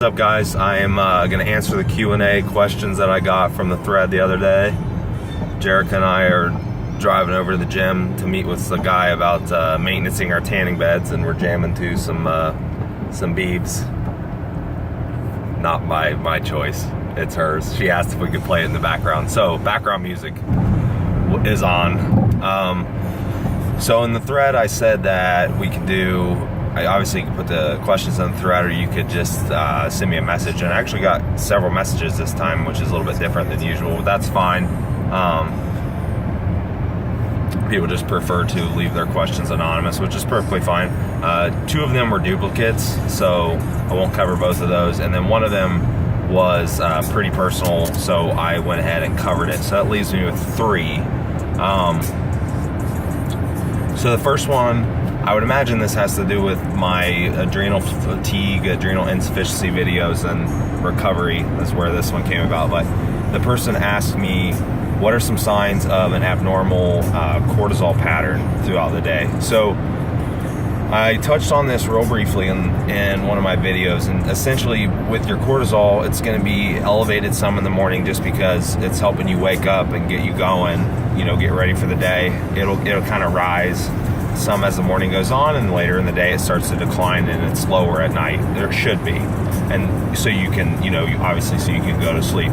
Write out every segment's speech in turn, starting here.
What's up, guys? I am going to answer the Q&A questions that I got from the thread the other day. Jerica and I are driving over to the gym to meet with the guy about maintaining our tanning beds, and we're jamming to some Biebs. Not by my choice, it's hers. She asked if we could play it in the background, so background music is on. So in the thread I said that we could do, obviously you could put the questions in the thread, or you could just send me a message, and I actually got several messages this time, which is a little bit different than usual, but that's fine. People just prefer to leave their questions anonymous, which is perfectly fine. Two of them were duplicates, so I won't cover both of those, and then one of them was pretty personal, so I went ahead and covered it. So that leaves me with three. So the first one, I would imagine this has to do with my adrenal fatigue, adrenal insufficiency videos and recovery. That's where this one came about. But the person asked me, what are some signs of an abnormal cortisol pattern throughout the day? So I touched on this real briefly in one of my videos, and essentially with your cortisol, it's going to be elevated some in the morning just because it's helping you wake up and get you going, get ready for the day. It'll kind of rise some as the morning goes on, and later in the day it starts to decline and it's lower at night. There should be. And so you can, obviously, so you can go to sleep.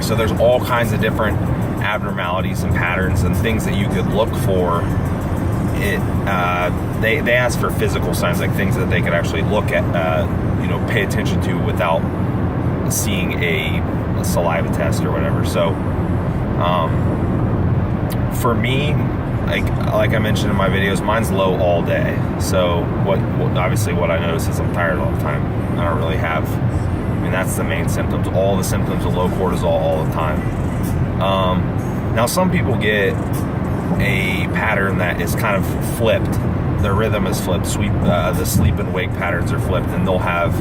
So there's all kinds of different abnormalities and patterns and things that you could look for. They ask for physical signs, like things that they could actually look at, pay attention to without seeing a saliva test or whatever. So for me, like I mentioned in my videos, mine's low all day. So what I notice is I'm tired all the time. I don't really have, that's the main symptoms. All the symptoms of low cortisol all the time. Now some people get a pattern that is kind of flipped. Their rhythm is flipped. The sleep and wake patterns are flipped, and they'll have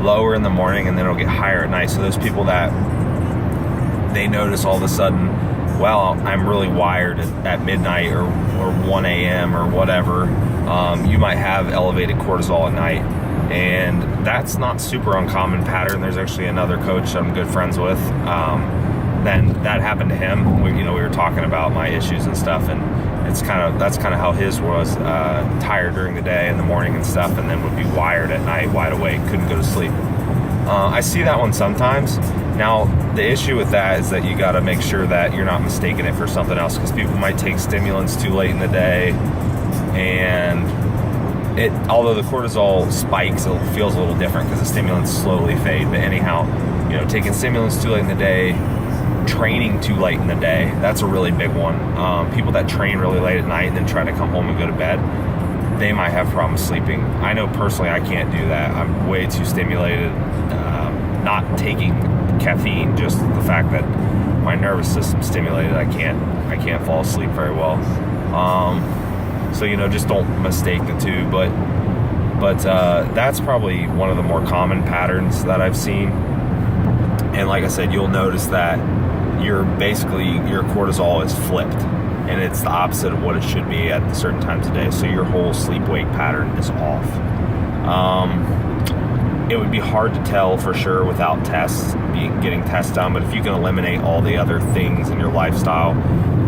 lower in the morning and then it'll get higher at night. So those people that they notice all of a sudden, well, I'm really wired at midnight or 1 a.m. or whatever, you might have elevated cortisol at night. And that's not super uncommon pattern. There's actually another coach I'm good friends with. Then that happened to him. We were talking about my issues and stuff, and that's kind of how his was, tired during the day in the morning and stuff, and then would be wired at night, wide awake, couldn't go to sleep. I see that one sometimes. Now, the issue with that is that you got to make sure that you're not mistaking it for something else, because people might take stimulants too late in the day, and although the cortisol spikes, it feels a little different because the stimulants slowly fade. But anyhow, taking stimulants too late in the day, training too late in the day, that's a really big one. People that train really late at night and then try to come home and go to bed, they might have problems sleeping. I know personally I can't do that. I'm way too stimulated. Not taking caffeine, just the fact that my nervous system's stimulated, I can't fall asleep very well. So just don't mistake the two. But that's probably one of the more common patterns that I've seen. And like I said, you'll notice that your cortisol is flipped, and it's the opposite of what it should be at certain times of day. So your whole sleep-wake pattern is off. It would be hard to tell for sure without getting tests done, but if you can eliminate all the other things in your lifestyle,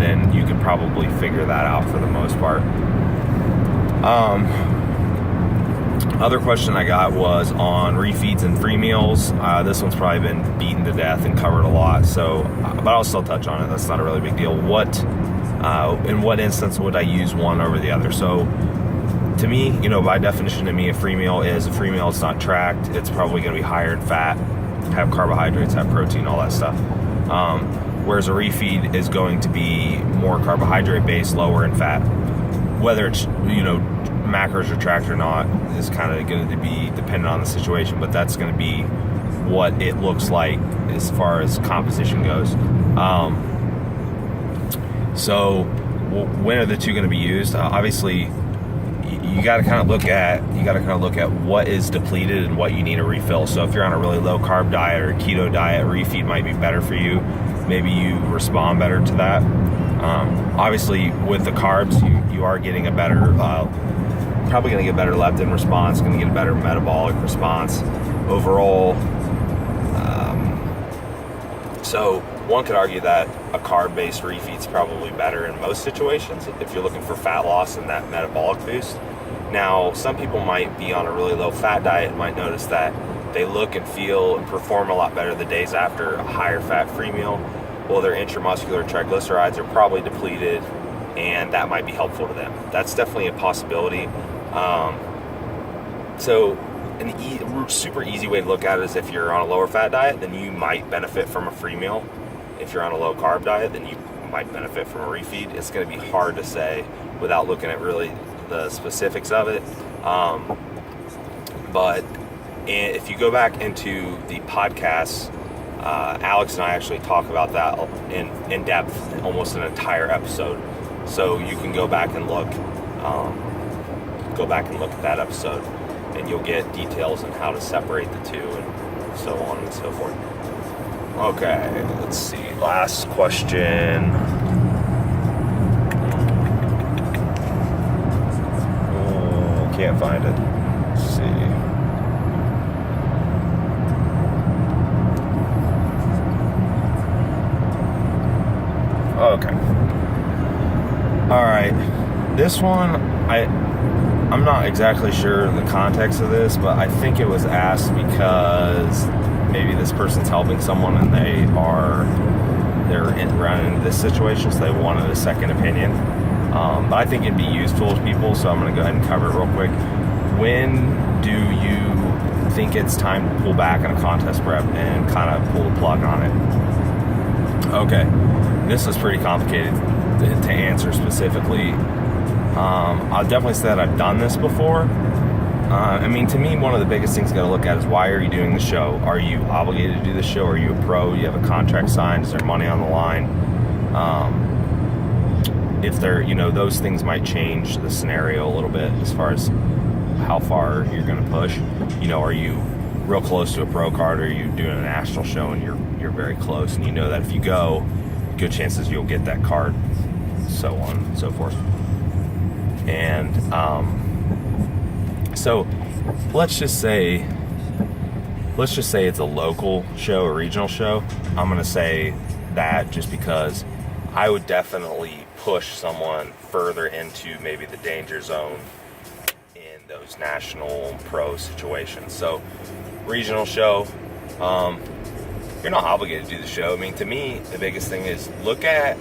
then you can probably figure that out for the most part. Other question I got was on refeeds and free meals. This one's probably been beaten to death and covered a lot, but I'll still touch on it. That's not a really big deal. In what instance would I use one over the other? So to me, by definition to me, a free meal is a free meal. It's not tracked. It's probably going to be higher in fat, have carbohydrates, have protein, all that stuff. Whereas a refeed is going to be more carbohydrate based, lower in fat. Whether it's, macros are tracked or not is kind of going to be dependent on the situation, but that's going to be what it looks like as far as composition goes. So when are the two going to be used? Obviously, you got to kind of look at what is depleted and what you need to refill. So if you're on a really low carb diet or a keto diet, refeed might be better for you. Maybe you respond better to that. Obviously, with the carbs, you are getting a better, probably going to get better leptin response, going to get a better metabolic response. overall. So one could argue that a carb-based refeed's probably better in most situations if you're looking for fat loss and that metabolic boost. Now, some people might be on a really low fat diet and might notice that they look and feel and perform a lot better the days after a higher fat-free meal. Well, their intramuscular triglycerides are probably depleted, and that might be helpful to them. That's definitely a possibility. So a super easy way to look at it is if you're on a lower fat diet, then you might benefit from a free meal. If you're on a low carb diet, then you might benefit from a refeed. It's going to be hard to say without looking at really the specifics of it. But if you go back into the podcast, Alex and I actually talk about that in depth, almost an entire episode. So you can go back and look at that episode, and you'll get details on how to separate the two and so on and so forth. Okay, let's see. Last question. Oh, can't find it. Let's see. Okay. All right. This one, I'm not exactly sure the context of this, but I think it was asked because maybe this person's helping someone and they're running into this situation, so they wanted a second opinion. But I think it'd be useful to people, so I'm going to go ahead and cover it real quick. When do you think it's time to pull back on a contest prep and kind of pull the plug on it? Okay, this is pretty complicated to answer specifically. I'll definitely say that I've done this before. I mean, to me, one of the biggest things you got to look at is, why are you doing the show? Are you obligated to do the show? Are you a pro? Do you have a contract signed? Is there money on the line? If there, those things might change the scenario a little bit as far as how far you're going to push. Are you real close to a pro card, or are you doing a national show and you're very close, and you know that if you go, good chances you'll get that card, so on and so forth. And so let's just say it's a local show, a regional show. I'm going to say that just because I would definitely push someone further into maybe the danger zone in those national pro situations. So regional show, you're not obligated to do the show. I mean, to me, the biggest thing is look at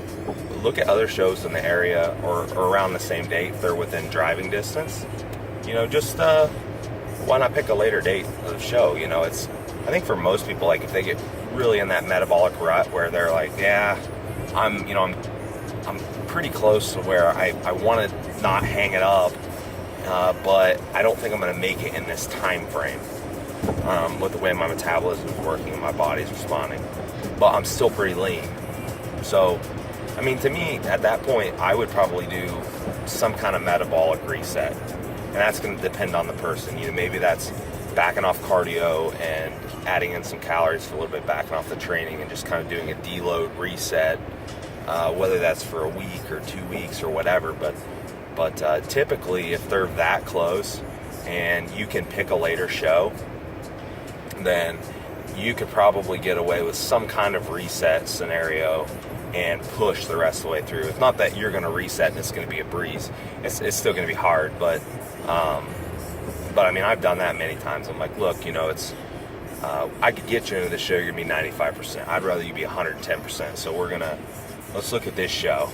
other shows in the area or around the same date if they're within driving distance. Just why not pick a later date of the show? I think for most people, like if they get really in that metabolic rut where they're like, yeah, I'm pretty close to where I want to not hang it up, but I don't think I'm going to make it in this time frame with the way my metabolism is working and my body's responding, but I'm still pretty lean. So, I mean, to me, at that point, I would probably do some kind of metabolic reset. And that's going to depend on the person. Maybe that's backing off cardio and adding in some calories for a little bit, backing off the training and just kind of doing a deload reset, whether that's for a week or 2 weeks or whatever. But typically, if they're that close and you can pick a later show, then you could probably get away with some kind of reset scenario and push the rest of the way through. It's not that you're going to reset and it's going to be a breeze. It's still going to be hard, but I mean, I've done that many times. I'm like, look, it's I could get you into the show. You're going to be 95%. I'd rather you be 110%. So let's look at this show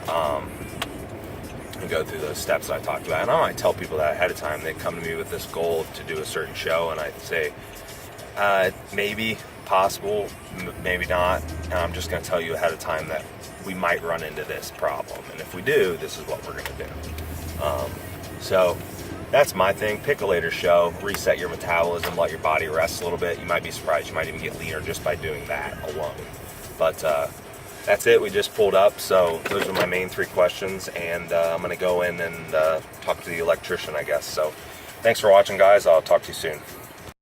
and go through those steps I talked about. And I might tell people that ahead of time. They come to me with this goal to do a certain show, and I say, maybe possible, maybe not, and I'm just going to tell you ahead of time that we might run into this problem, and if we do, this is what we're going to do. So that's my thing. Pick a later show, reset your metabolism, let your body rest a little bit. You might be surprised, you might even get leaner just by doing that alone. But that's it. We just pulled up, so those are my main 3 questions, and I'm going to go in and talk to the electrician, I guess. So thanks for watching, guys. I'll talk to you soon.